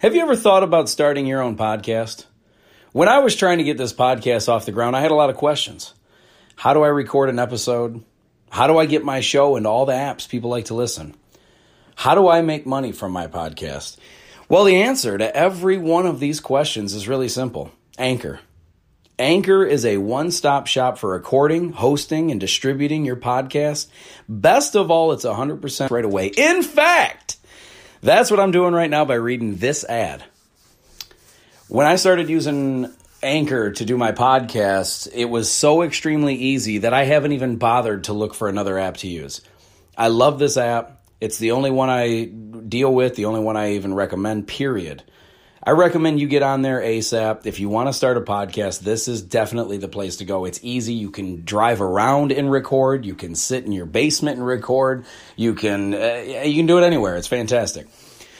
Have you ever thought about starting your own podcast? When I was trying to get this podcast off the ground, I had a lot of questions. How do I record an episode? How do I get my show into all the apps people like to listen? How do I make money from my podcast? Well, the answer to every one of these questions is really simple. Anchor. Anchor is a one-stop shop for recording, hosting, and distributing your podcast. Best of all, it's 100% right away. In fact, that's what I'm doing right now by reading this ad. When I started using Anchor to do my podcast, it was so extremely easy that I haven't even bothered to look for another app to use. I love this app. It's the only one I deal with, the only one I even recommend, period. I recommend you get on there ASAP. If you want to start a podcast, this is definitely the place to go. It's easy. You can drive around and record. You can sit in your basement and record. You can do it anywhere. It's fantastic.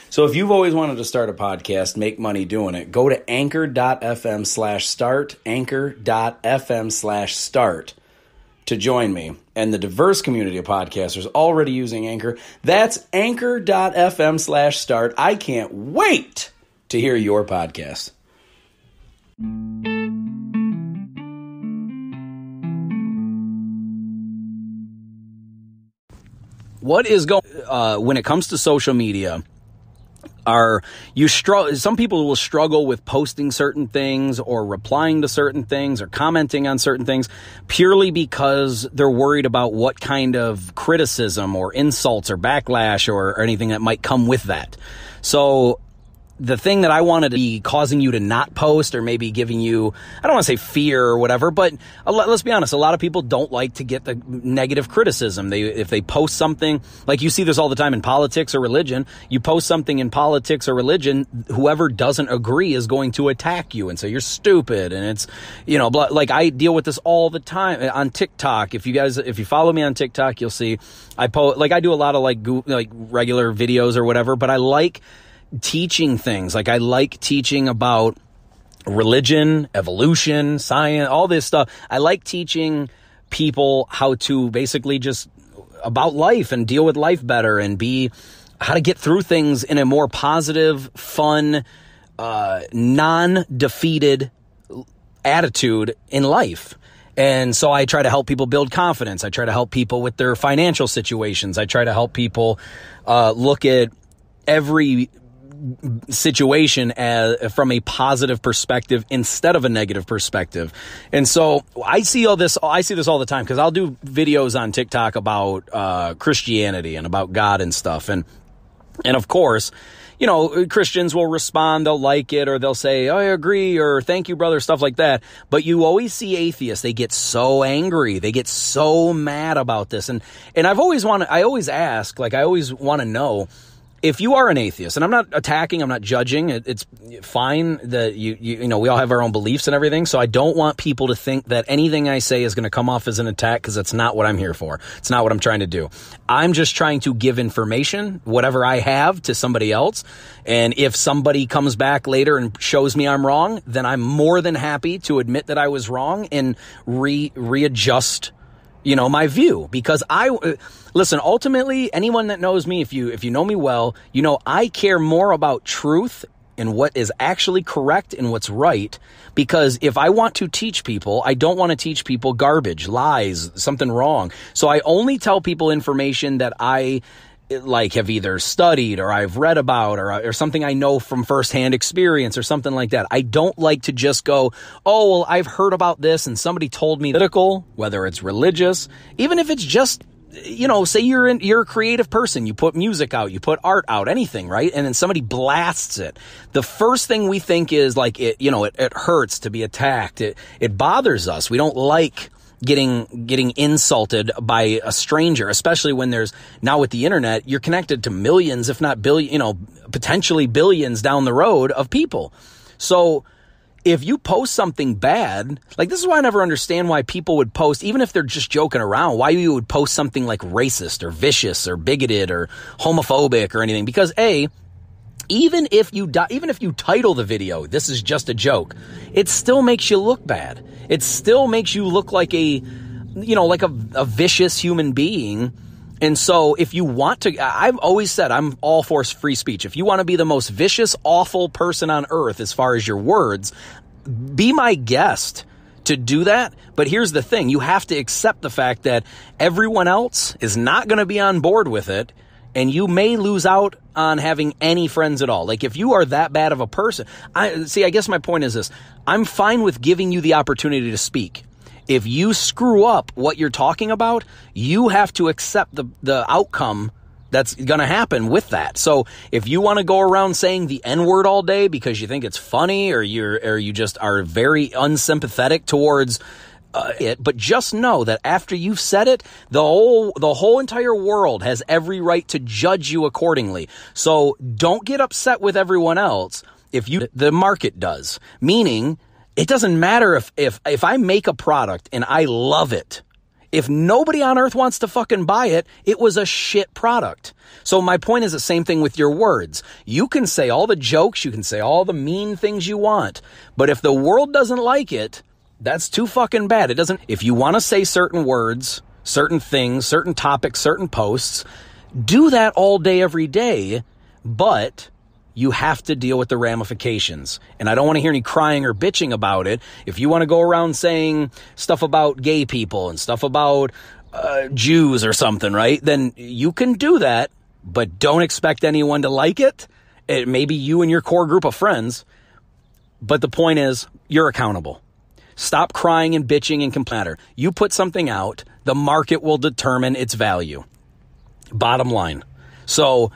So if you've always wanted to start a podcast, make money doing it, go to anchor.fm/start, anchor.fm/start to join me and the diverse community of podcasters already using Anchor. That's anchor.fm/start. I can't wait to hear your podcast. What is going when it comes to social media? Some people will struggle with posting certain things or replying to certain things or commenting on certain things purely because they're worried about what kind of criticism or insults or backlash or anything that might come with that. So the thing that I wanted to be causing you to not post or maybe giving you, I don't want to say fear or whatever, but let's be honest, a lot of people don't like to get the negative criticism. If they post something, like you see this all the time in politics or religion, you post something in politics or religion, whoever doesn't agree is going to attack you and say you're stupid. And it's, like I deal with this all the time on TikTok. If you follow me on TikTok, you'll see I do a lot of like regular videos or whatever, but I like teaching things. Like I like teaching about religion, evolution, science, all this stuff. I like teaching people how to basically just about life and deal with life better and how to get through things in a more positive, fun, non-defeated attitude in life. And so I try to help people build confidence. I try to help people with their financial situations. I try to help people look at every situation from a positive perspective instead of a negative perspective. And so I see this all the time because I'll do videos on TikTok about Christianity and about God and stuff. And of course, Christians will respond, they'll like it, or they'll say, oh, I agree, or thank you, brother, stuff like that. But you always see atheists, they get so angry, they get so mad about this. And I always want to know, if you are an atheist, and I'm not attacking, I'm not judging, it's fine that we all have our own beliefs and everything, so I don't want people to think that anything I say is going to come off as an attack, because that's not what I'm here for. It's not what I'm trying to do. I'm just trying to give information, whatever I have, to somebody else, and if somebody comes back later and shows me I'm wrong, then I'm more than happy to admit that I was wrong and readjust my view, because listen, ultimately, anyone that knows me, if you know me well, I care more about truth and what is actually correct and what's right, because if I want to teach people, I don't want to teach people garbage, lies, something wrong. So I only tell people information that I have either studied or I've read about or something I know from firsthand experience or something like that. I don't like to just go, oh, well, I've heard about this and somebody told me political, whether it's religious, even if it's just, say you're a creative person, you put music out, you put art out, anything, right? And then somebody blasts it. The first thing we think is it hurts to be attacked. It bothers us. We don't like getting insulted by a stranger, especially when now with the internet, you're connected to millions, if not potentially billions down the road of people. So if you post something bad, this is why I never understand why people would post, even if they're just joking around, why you would post something like racist or vicious or bigoted or homophobic or anything. Because even if you title the video, "This is just a joke," it still makes you look bad. It still makes you look like a vicious human being And so if you want to, I've always said I'm all for free speech. If you want to be the most vicious, awful person on earth as far as your words, be my guest to do that. But here's the thing. You have to accept the fact that everyone else is not going to be on board with it. And you may lose out on having any friends at all. Like if you are that bad of a person, I guess my point is this. I'm fine with giving you the opportunity to speak. If you screw up what you're talking about, you have to accept the outcome that's going to happen with that. So if you want to go around saying the N-word all day because you think it's funny or you just are very unsympathetic towards it, but just know that after you've said it, the whole entire world has every right to judge you accordingly. So don't get upset with everyone else the market does. Meaning, it doesn't matter if I make a product and I love it. If nobody on earth wants to fucking buy it, it was a shit product. So my point is the same thing with your words. You can say all the jokes, you can say all the mean things you want, but if the world doesn't like it, that's too fucking bad. If you want to say certain words, certain things, certain topics, certain posts, do that all day, every day, but you have to deal with the ramifications. And I don't want to hear any crying or bitching about it. If you want to go around saying stuff about gay people and stuff about Jews or something, right? Then you can do that, but don't expect anyone to like it. It may be you and your core group of friends, but the point is you're accountable. Stop crying and bitching and complaining. You put something out, the market will determine its value. Bottom line. So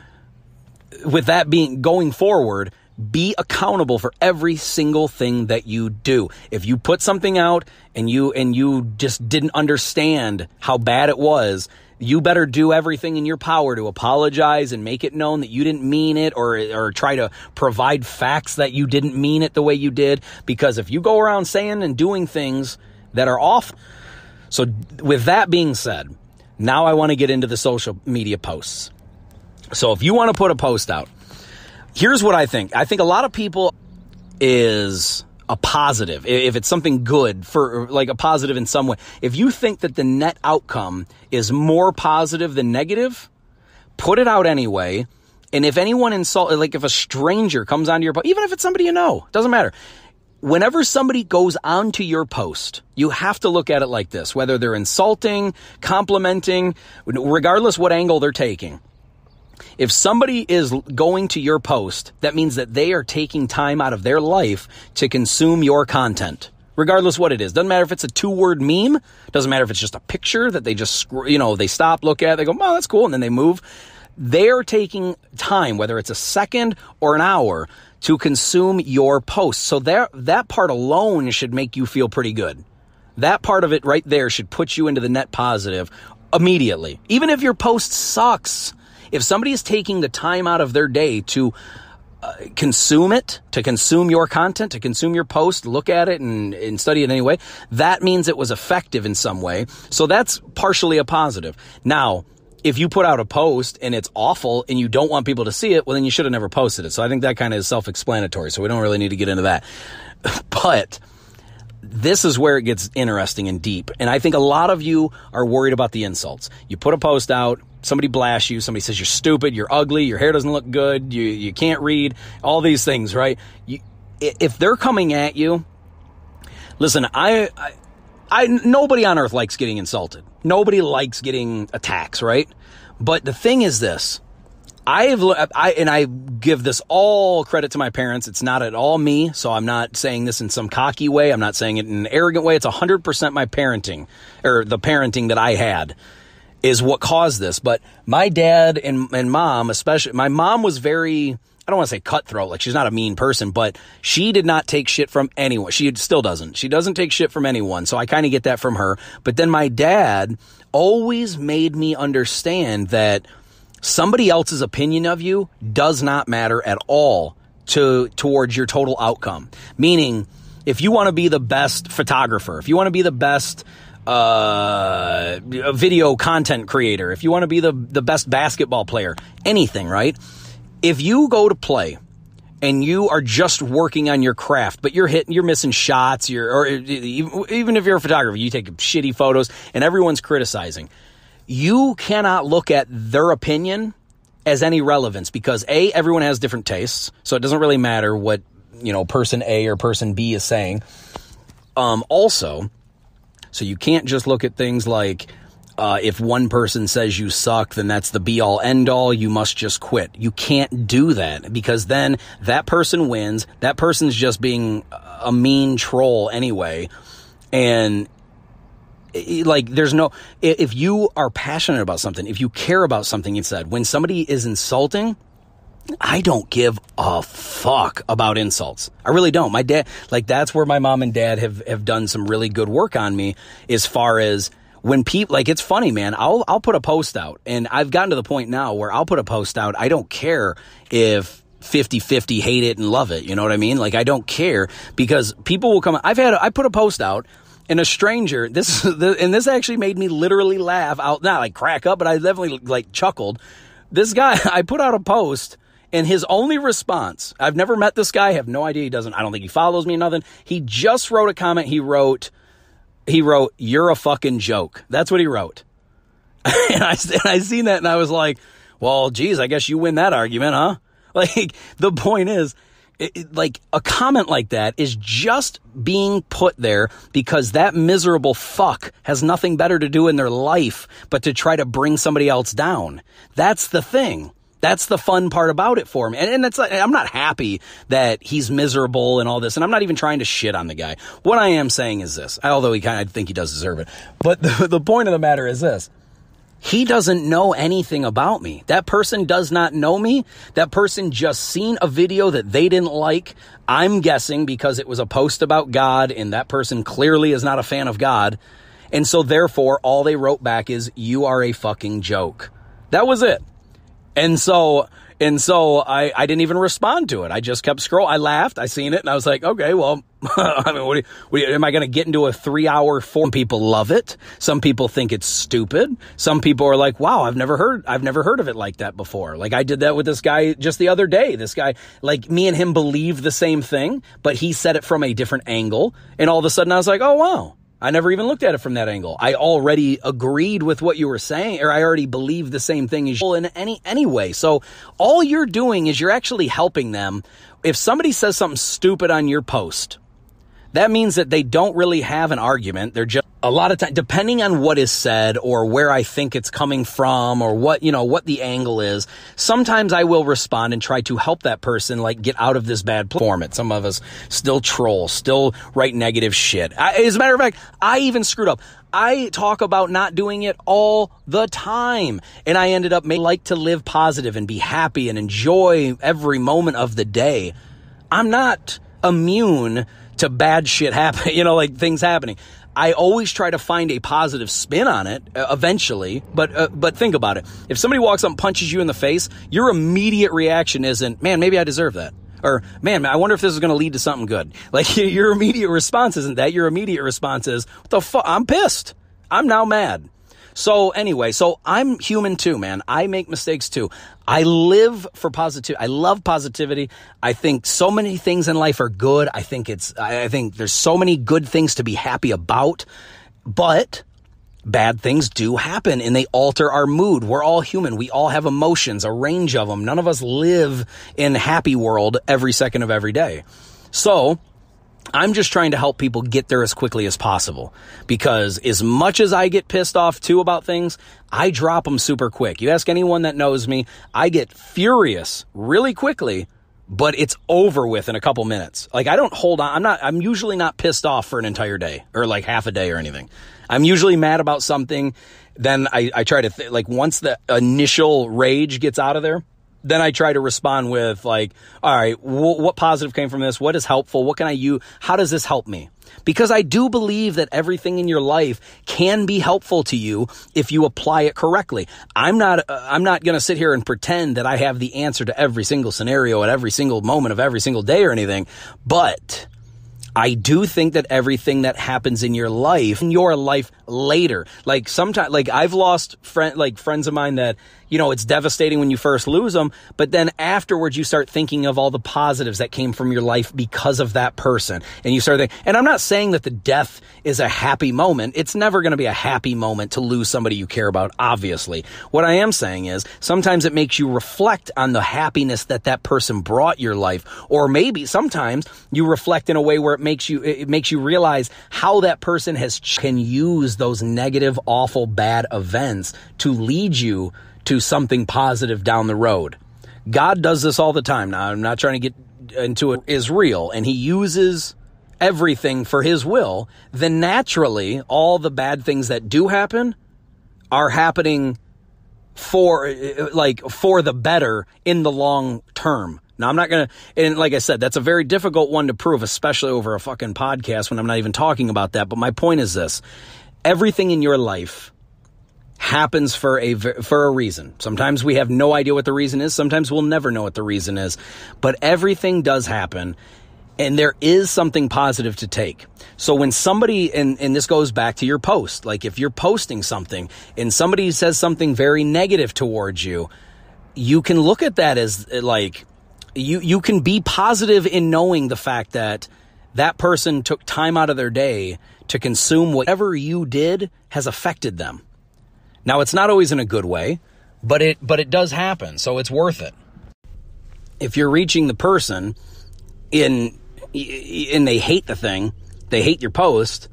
with that being going forward, be accountable for every single thing that you do. If you put something out and you just didn't understand how bad it was, you better do everything in your power to apologize and make it known that you didn't mean it, or try to provide facts that you didn't mean it the way you did. Because if you go around saying and doing things that are off. So with that being said, now I want to get into the social media posts. So if you want to put a post out, here's what I think. I think a lot of people is a positive. If it's something good, for like a positive in some way. If you think that the net outcome is more positive than negative, put it out anyway. And if anyone like if a stranger comes onto your post, even if it's somebody you know, doesn't matter. Whenever somebody goes onto your post, you have to look at it like this, whether they're insulting, complimenting, regardless what angle they're taking. If somebody is going to your post, that means that they are taking time out of their life to consume your content, regardless what it is. Doesn't matter if it's a 2-word meme. Doesn't matter if it's just a picture that they just, they stop, look at, they go, oh, that's cool, and then they move. They're taking time, whether it's a second or an hour, to consume your post. So that part alone should make you feel pretty good. That part of it right there should put you into the net positive immediately. Even if your post sucks. If somebody is taking the time out of their day to consume it, to consume your content, to consume your post, look at it and study it anyway, that means it was effective in some way. So that's partially a positive. Now, if you put out a post and it's awful and you don't want people to see it, well, then you should have never posted it. So I think that kind of is self-explanatory. So we don't really need to get into that. But this is where it gets interesting and deep. And I think a lot of you are worried about the insults. You put a post out, somebody blasts you, somebody says you're stupid, you're ugly, your hair doesn't look good, you can't read, all these things, right? If they're coming at you, listen, nobody on earth likes getting insulted. Nobody likes getting attacks, right? But the thing is this, I give this all credit to my parents. It's not at all me, so I'm not saying this in some cocky way. I'm not saying it in an arrogant way. It's 100% my parenting, or the parenting that I had, is what caused this. But my dad and mom, especially, my mom was very, I don't want to say cutthroat, like she's not a mean person, but she did not take shit from anyone. She still doesn't. She doesn't take shit from anyone, so I kind of get that from her. But then my dad always made me understand that somebody else's opinion of you does not matter at all towards your total outcome. Meaning, if you want to be the best photographer, if you want to be the best video content creator, if you want to be the best basketball player, anything, right? If you go to play and you are just working on your craft, but you're missing shots, or even if you're a photographer, you take shitty photos and everyone's criticizing. you cannot look at their opinion as any relevance because A, everyone has different tastes. So it doesn't really matter what, person A or person B is saying. Also, so you can't just look at things like, if one person says you suck, then that's the be all end all. You must just quit. You can't do that because then that person wins. That person's just being a mean troll anyway. And if you are passionate about something, if you care about something you said, when somebody is insulting, I don't give a fuck about insults. I really don't. My dad, that's where my mom and dad have done some really good work on me as far as when people, it's funny, man, I'll put a post out and I've gotten to the point now where I'll put a post out. I don't care if 50-50 hate it and love it. You know what I mean? I don't care because people will come. I put a post out and a stranger, this actually made me literally laugh out, not crack up, but I definitely chuckled. This guy, I put out a post and his only response, I've never met this guy, I have no idea, I don't think he follows me, nothing. He just wrote a comment. He wrote, "You're a fucking joke." That's what he wrote. And I seen that and I was like, well, geez, I guess you win that argument, huh? The point is, a comment like that is just being put there because that miserable fuck has nothing better to do in their life but to try to bring somebody else down. That's the thing. That's the fun part about it for me. And that's I'm not happy that he's miserable and all this. And I'm not even trying to shit on the guy. What I am saying is this, although I think he does deserve it. But the point of the matter is this. He doesn't know anything about me. That person does not know me. That person just seen a video that they didn't like. I'm guessing because it was a post about God and that person clearly is not a fan of God. And so therefore, all they wrote back is, "You are a fucking joke." That was it. And so I didn't even respond to it. I just kept scrolling. I laughed. I seen it and I was like, okay, well, I mean, am I going to get into a 3-hour form? Some people love it. Some people think it's stupid. Some people are like, wow, I've never heard of it like that before. I did that with this guy just the other day. This guy, me and him believe the same thing, but he said it from a different angle. And all of a sudden I was like, oh, wow. I never even looked at it from that angle. I already agreed with what you were saying, or I already believed the same thing as you in any way. So all you're doing is you're actually helping them. If somebody says something stupid on your post, that means that they don't really have an argument. They're just a lot of time, depending on what is said or where I think it's coming from or what the angle is. Sometimes I will respond and try to help that person get out of this bad format. Some of us still troll, still write negative shit. As a matter of fact, I even screwed up. I talk about not doing it all the time. And I ended up like to live positive and be happy and enjoy every moment of the day. I'm not immune to bad shit happen, things happening. I always try to find a positive spin on it eventually, but think about it. If somebody walks up and punches you in the face, your immediate reaction isn't, man, maybe I deserve that. Or, man, I wonder if this is going to lead to something good. Your immediate response isn't that. Your immediate response is, what the fuck? I'm pissed. I'm now mad. So anyway, I'm human too, man. I make mistakes too. I live for positivity. I love positivity. I think so many things in life are good. I think there's so many good things to be happy about, but bad things do happen and they alter our mood. We're all human. We all have emotions, a range of them. None of us live in a happy world every second of every day. So I'm just trying to help people get there as quickly as possible because as much as I get pissed off too about things, I drop them super quick. You ask anyone that knows me, I get furious really quickly, but it's over with in a couple minutes. I don't hold on. I'm usually not pissed off for an entire day or half a day or anything. I'm usually mad about something. Then I try to once the initial rage gets out of there, then I try to respond with all right, what positive came from this? What is helpful? What can I use? How does this help me? Because I do believe that everything in your life can be helpful to you if you apply it correctly. I'm not going to sit here and pretend that I have the answer to every single scenario at every single moment of every single day or anything, but I do think that everything that happens in your life later, sometimes, I've lost friends of mine that it's devastating when you first lose them, but then afterwards you start thinking of all the positives that came from your life because of that person. And you start thinking, and I'm not saying that the death is a happy moment. It's never going to be a happy moment to lose somebody you care about, obviously. What I am saying is sometimes it makes you reflect on the happiness that person brought your life, or maybe sometimes you reflect in a way where it makes you realize how that person can use those negative, awful, bad events to lead you to something positive down the road. God does this all the time. Now, I'm not trying to get into it. Is real, and he uses everything for his will. Then naturally, all the bad things that do happen are happening for the better in the long term. Now, I'm not going to, and like I said, that's a very difficult one to prove, especially over a fucking podcast when I'm not even talking about that. But my point is this: everything in your life happens for a reason. Sometimes we have no idea what the reason is. Sometimes we'll never know what the reason is. But everything does happen, and there is something positive to take. So when somebody, and this goes back to your post, like if you're posting something and somebody says something very negative towards you, you can look at that as like, you can be positive in knowing the fact that that person took time out of their day to consume whatever you did has affected them. Now, it's not always in a good way, but it does happen, so it's worth it. If you're reaching the person and they hate the thing, they hate your post,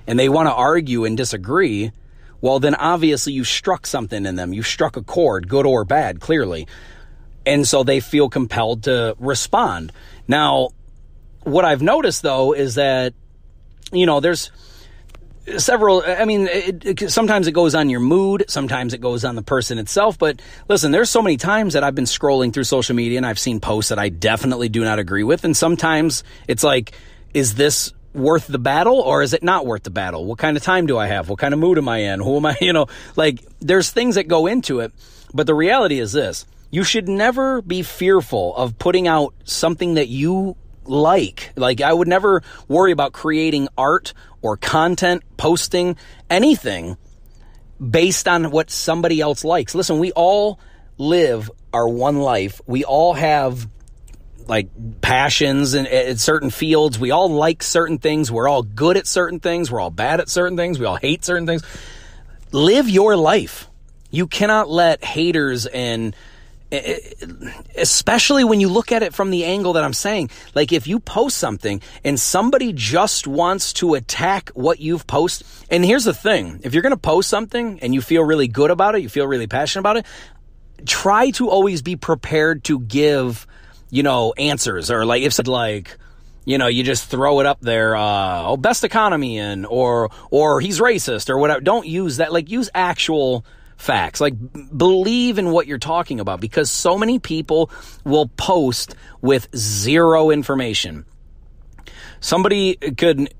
and they want to argue and disagree, well, then obviously you struck something in them. You struck a chord, good or bad, clearly. And so they feel compelled to respond. Now, what I've noticed, though, is that, there's several, sometimes it goes on your mood, sometimes it goes on the person itself, but listen, there's so many times that I've been scrolling through social media and I've seen posts that I definitely do not agree with, and sometimes it's like, is this worth the battle or is it not worth the battle? What kind of time do I have? What kind of mood am I in? Who am I, there's things that go into it, but the reality is this: you should never be fearful of putting out something that you like. Like, I would never worry about creating art or content, posting anything based on what somebody else likes. Listen, we all live our one life. We all have like passions in certain fields. We all like certain things. We're all good at certain things. We're all bad at certain things. We all hate certain things. Live your life. You cannot let haters and especially when you look at it from the angle that I'm saying, like if you post something and somebody just wants to attack what you've posted. And here's the thing: if you're going to post something and you feel really good about it, you feel really passionate about it, try to always be prepared to give, answers, or like if you just throw it up there, best economy or he's racist or whatever. Don't use that. Like, use actual facts. Like, believe in what you're talking about, because so many people will post with zero information. Somebody could,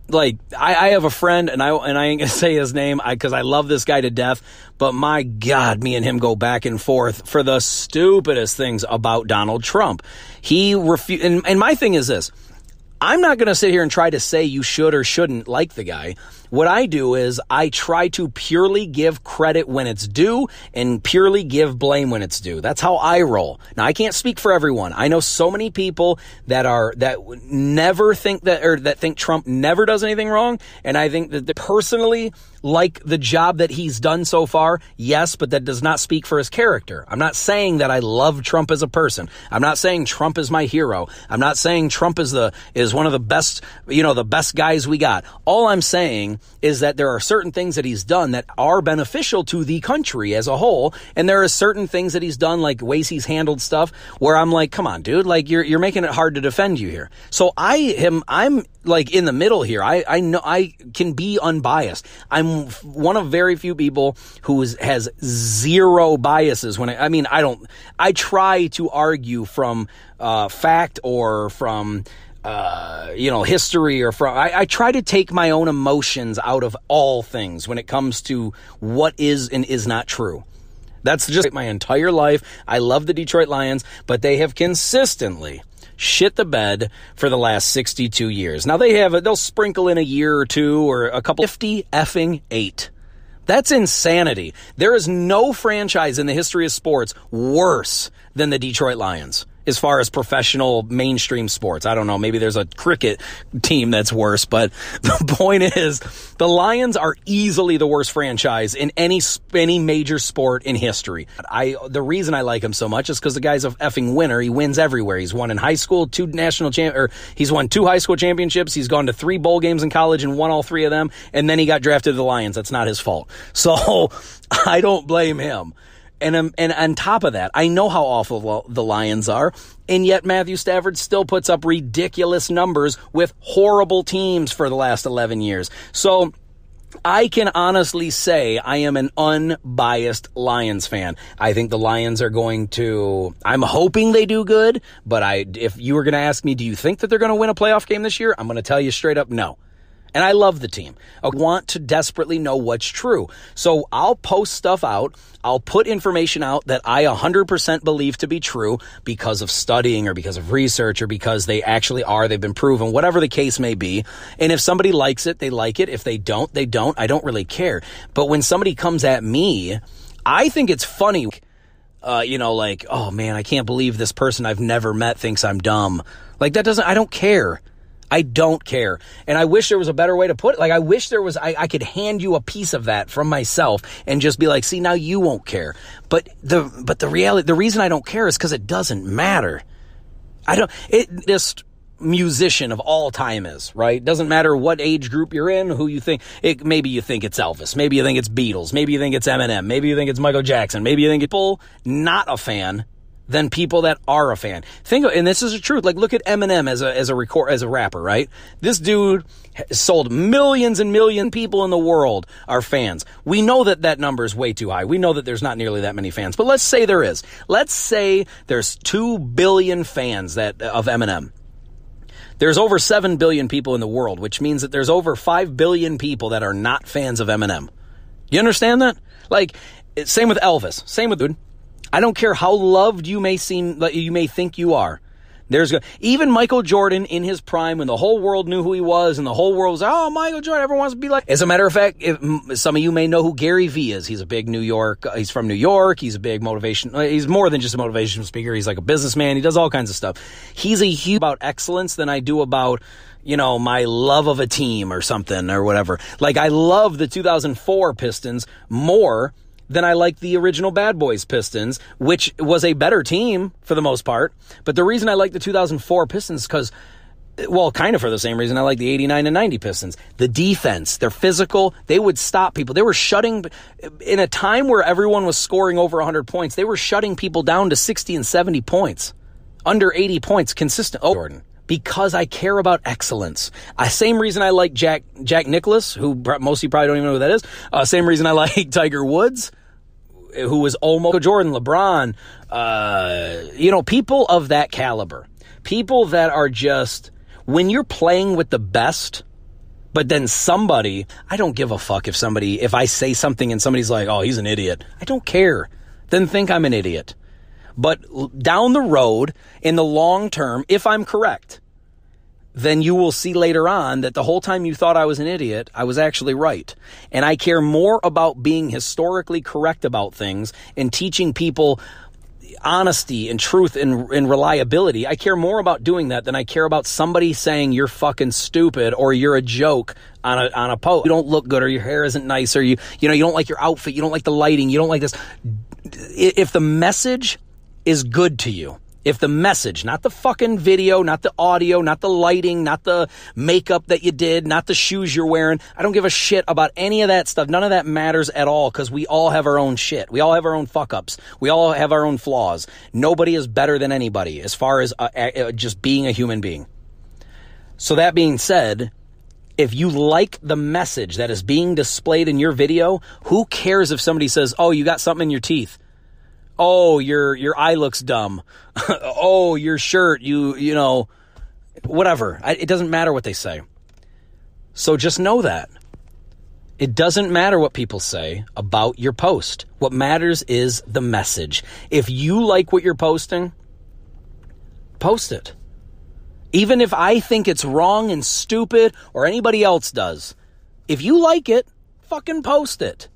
like, I have a friend, and I ain't gonna say his name because I love this guy to death, but my God, me and him go back and forth for the stupidest things about Donald Trump. He refused, and my thing is this: I'm not going to sit here and try to say you should or shouldn't like the guy. What I do is I try to purely give credit when it's due and purely give blame when it's due. That's how I roll. Now, I can't speak for everyone. I know so many people that never think that think Trump never does anything wrong. And I think that they personally like the job that he's done so far. Yes, but that does not speak for his character. I'm not saying that I love Trump as a person. I'm not saying Trump is my hero. I'm not saying Trump is one of the best, the best guys we got. All I'm saying is that there are certain things that he's done that are beneficial to the country as a whole, and there are certain things that he's done, like ways he's handled stuff, where I'm like, come on, dude, like you're making it hard to defend you here. So I'm like in the middle here. I know I can be unbiased. I'm one of very few people who has zero biases when I try to argue from fact or from history, or from, I try to take my own emotions out of all things when it comes to what is and is not true. That's just my entire life. I love the Detroit Lions, but they have consistently shit the bed for the last 62 years. Now they'll sprinkle in a year or two or a couple, 50 effing 8. That's insanity. There is no franchise in the history of sports worse than the Detroit Lions as far as professional mainstream sports. I don't know, maybe there's a cricket team that's worse, but the point is the Lions are easily the worst franchise in any major sport in history. The reason I like him so much is because the guy's a effing winner. He wins everywhere. He's won in high school, he's won 2 high school championships. He's gone to 3 bowl games in college and won all 3 of them. And then he got drafted to the Lions. That's not his fault. So I don't blame him. And on top of that, I know how awful the Lions are, and yet Matthew Stafford still puts up ridiculous numbers with horrible teams for the last 11 years. So I can honestly say I am an unbiased Lions fan. I think the Lions are I'm hoping they do good, but if you were going to ask me, do you think that they're going to win a playoff game this year? I'm going to tell you straight up, no. And I love the team. I want to desperately know what's true. So I'll post stuff out. I'll put information out that I 100% believe to be true because of studying or because of research or because they actually are. They've been proven, whatever the case may be. And if somebody likes it, they like it. If they don't, they don't. I don't really care. But when somebody comes at me, I think it's funny. Like, oh man, I can't believe this person I've never met thinks I'm dumb. Like I don't care. I don't care. And I wish there was a better way to put it. Like, I wish there was, I could hand you a piece of that from myself and just be like, see, now you won't care. But the reality, the reason I don't care is because it doesn't matter. This musician of all time is, right? Doesn't matter what age group you're in, who you think, maybe you think it's Elvis, maybe you think it's Beatles, maybe you think it's Eminem, maybe you think it's Michael Jackson, maybe you think it's people not a fan than people that are a fan. And this is the truth. Like, look at Eminem as a rapper, right? This dude sold millions and millions of people in the world are fans. We know that number is way too high. We know that there's not nearly that many fans, but let's say there is. Let's say there's 2 billion fans of Eminem. There's over 7 billion people in the world, which means that there's over 5 billion people that are not fans of Eminem. You understand that? Like, same with Elvis. Same with dude. I don't care how loved you may think you are. Even Michael Jordan in his prime, when the whole world knew who he was and the whole world was, oh, Michael Jordan, everyone wants to be like. As a matter of fact, some of you may know who Gary Vee is. He's a big he's from New York. He's a big he's more than just a motivational speaker. He's like a businessman. He does all kinds of stuff. He's a huge about excellence than I do about, my love of a team or something or whatever. Like, I love the 2004 Pistons more than I like the original Bad Boys Pistons, which was a better team for the most part. But the reason I like the 2004 Pistons because, kind of for the same reason I like the 89 and 90 Pistons. The defense, they're physical. They would stop people. They were shutting, in a time where everyone was scoring over 100 points, they were shutting people down to 60 and 70 points. Under 80 points consistent. Oh, Jordan. Because I care about excellence. Same reason I like Jack Nicklaus, who most of you probably don't even know who that is. Same reason I like Tiger Woods, who was almost Jordan, LeBron. People of that caliber. People that are just, when you're playing with the best, but then I don't give a fuck if I say something and somebody's like, oh, he's an idiot. I don't care. Then think I'm an idiot. But down the road, in the long term, if I'm correct, then you will see later on that the whole time you thought I was an idiot, I was actually right. And I care more about being historically correct about things and teaching people honesty and truth and reliability. I care more about doing that than I care about somebody saying you're fucking stupid or you're a joke on a post. You don't look good or your hair isn't nice or you don't like your outfit, you don't like the lighting, you don't like this. If the message is good to you, if the message, not the fucking video, not the audio, not the lighting, not the makeup that you did, not the shoes you're wearing, I don't give a shit about any of that stuff. None of that matters at all because we all have our own shit. We all have our own fuck-ups. We all have our own flaws. Nobody is better than anybody as far as just being a human being. So that being said, if you like the message that is being displayed in your video, who cares if somebody says, oh, you got something in your teeth? Oh, your eye looks dumb. Oh, your shirt, whatever. It doesn't matter what they say. So just know that. It doesn't matter what people say about your post. What matters is the message. If you like what you're posting, post it. Even if I think it's wrong and stupid or anybody else does. If you like it, fucking post it.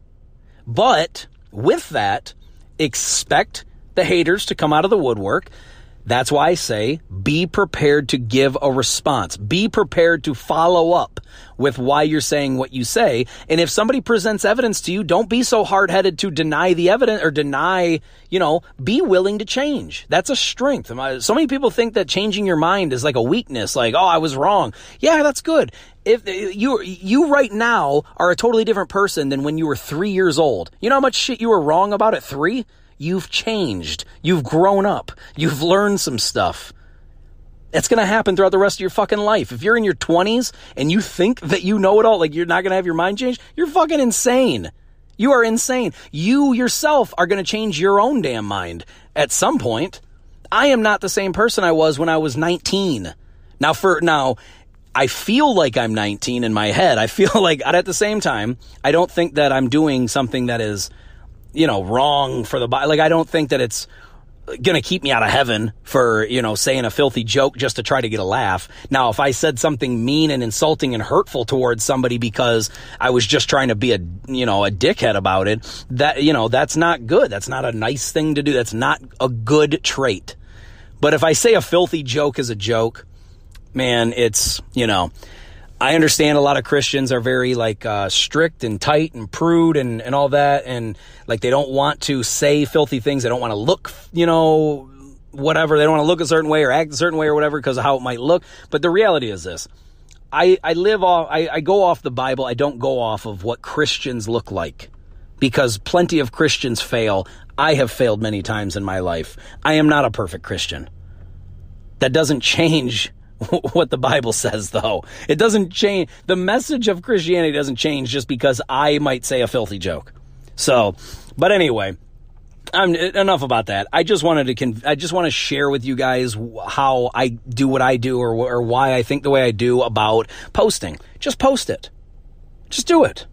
But with that, expect the haters to come out of the woodwork. That's why I say be prepared to give a response. Be prepared to follow up with why you're saying what you say. And if somebody presents evidence to you, don't be so hard-headed to deny the evidence or deny, be willing to change. That's a strength. So many people think that changing your mind is like a weakness, like, oh, I was wrong. Yeah, that's good. If you right now are a totally different person than when you were 3 years old. You know how much shit you were wrong about at 3? You've changed. You've grown up. You've learned some stuff. That's going to happen throughout the rest of your fucking life. If you're in your 20s and you think that you know it all, like you're not going to have your mind changed, you're fucking insane. You are insane. You yourself are going to change your own damn mind at some point. I am not the same person I was when I was 19. Now, I feel like I'm 19 in my head. I feel like, at the same time, I don't think that I'm doing something that is wrong for the body. Like, I don't think that it's going to keep me out of heaven for, saying a filthy joke just to try to get a laugh. Now, if I said something mean and insulting and hurtful towards somebody because I was just trying to be a dickhead about it, that's not good. That's not a nice thing to do. That's not a good trait. But if I say a filthy joke is a joke, man, it's, I understand a lot of Christians are very strict and tight and prude and all that. And like, they don't want to say filthy things. They don't want to look, whatever. They don't want to look a certain way or act a certain way or whatever because of how it might look. But the reality is this. I go off the Bible. I don't go off of what Christians look like because plenty of Christians fail. I have failed many times in my life. I am not a perfect Christian. That doesn't change what the Bible says, though. It doesn't change. The message of Christianity doesn't change just because I might say a filthy joke. So, but anyway, enough about that. I just want to share with you guys how I do what I do or why I think the way I do about posting. Just post it. Just do it.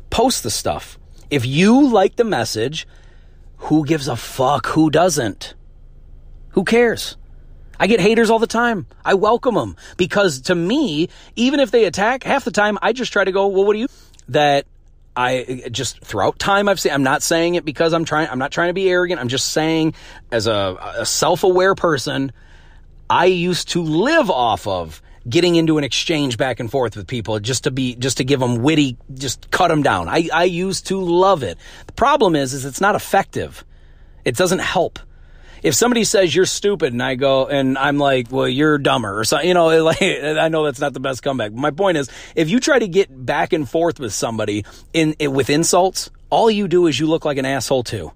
Post the stuff. If you like the message, who gives a fuck who doesn't? Who cares? I get haters all the time. I welcome them because to me, even if they attack, half the time I just try to go, well, what do you, that I just throughout time I've seen, I'm not saying it because I'm not trying to be arrogant. I'm just saying as a self-aware person, I used to live off of getting into an exchange back and forth with people just to give them witty, just cut them down. I used to love it. The problem is it's not effective. It doesn't help. If somebody says you're stupid and I go and I'm like, well, you're dumber or something, I know that's not the best comeback. But my point is, if you try to get back and forth with somebody with insults, all you do is you look like an asshole too.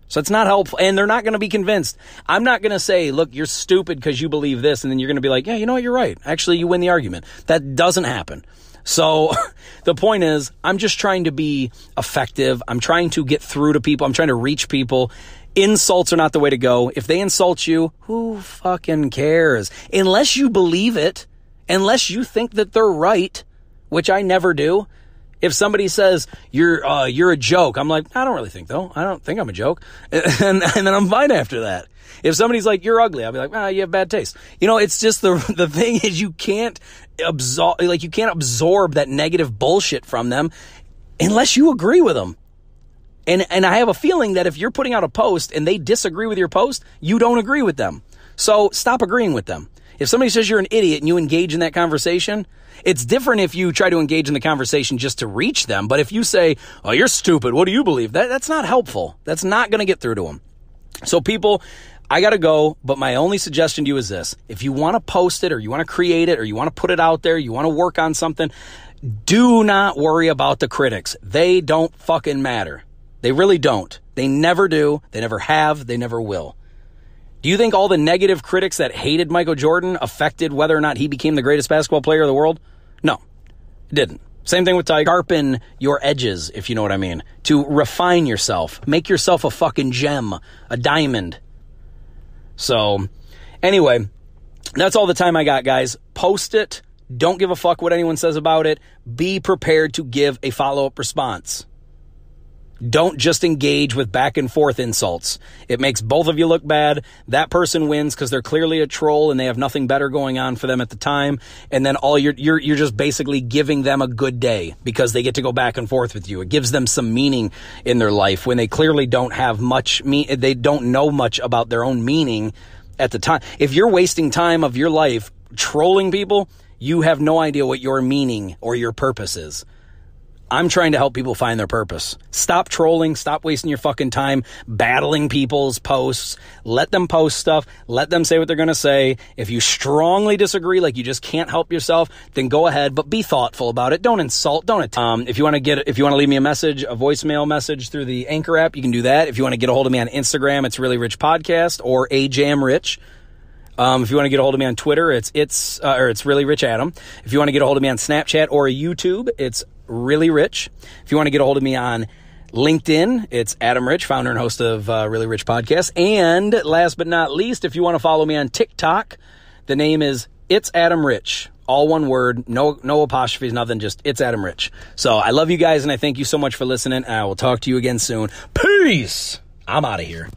So it's not helpful and they're not going to be convinced. I'm not going to say, look, you're stupid because you believe this. And then you're going to be like, yeah, you know what? You're right. Actually, you win the argument. That doesn't happen. So the point is, I'm just trying to be effective. I'm trying to get through to people. I'm trying to reach people. Insults are not the way to go. If they insult you, who fucking cares? Unless you believe it, unless you think that they're right, which I never do. If somebody says you're a joke, I'm like, I don't really think though. I don't think I'm a joke. And then I'm fine after that. If somebody's like, you're ugly, I'll be like, you have bad taste. It's just the thing is you can't absorb that negative bullshit from them unless you agree with them. And I have a feeling that if you're putting out a post and they disagree with your post, you don't agree with them. So stop agreeing with them. If somebody says you're an idiot and you engage in that conversation, it's different if you try to engage in the conversation just to reach them. But if you say, oh, you're stupid, what do you believe? That's not helpful. That's not going to get through to them. So people, I got to go. But my only suggestion to you is this. If you want to post it or you want to create it or you want to put it out there, you want to work on something, do not worry about the critics. They don't fucking matter. They really don't. They never do. They never have. They never will. Do you think all the negative critics that hated Michael Jordan affected whether or not he became the greatest basketball player of the world? No, it didn't. Same thing with Tiger. Sharpen your edges, if you know what I mean, to refine yourself. Make yourself a fucking gem, a diamond. So anyway, that's all the time I got, guys. Post it. Don't give a fuck what anyone says about it. Be prepared to give a follow-up response. Don't just engage with back and forth insults. It makes both of you look bad. That person wins because they're clearly a troll and they have nothing better going on for them at the time. And then all you're just basically giving them a good day because they get to go back and forth with you. It gives them some meaning in their life when they clearly don't have much they don't know much about their own meaning at the time. If you're wasting time of your life trolling people, you have no idea what your meaning or your purpose is. I'm trying to help people find their purpose. Stop trolling. Stop wasting your fucking time battling people's posts. Let them post stuff. Let them say what they're going to say. If you strongly disagree, like you just can't help yourself, then go ahead, but be thoughtful about it. Don't insult. Don't if you want to leave me a message, a voicemail message through the Anchor app, you can do that. If you want to get a hold of me on Instagram, it's Really Rich Podcast or AJamRich. If you want to get a hold of me on Twitter, it's Really Rich Adam. If you want to get a hold of me on Snapchat or YouTube, it's Really Rich. If you want to get a hold of me on LinkedIn, it's Adam Rich, founder and host of Really Rich Podcast. And last but not least, if you want to follow me on TikTok, the name is It's Adam Rich. All one word, no apostrophes, nothing, just It's Adam Rich. So I love you guys and I thank you so much for listening. And I will talk to you again soon. Peace. I'm out of here.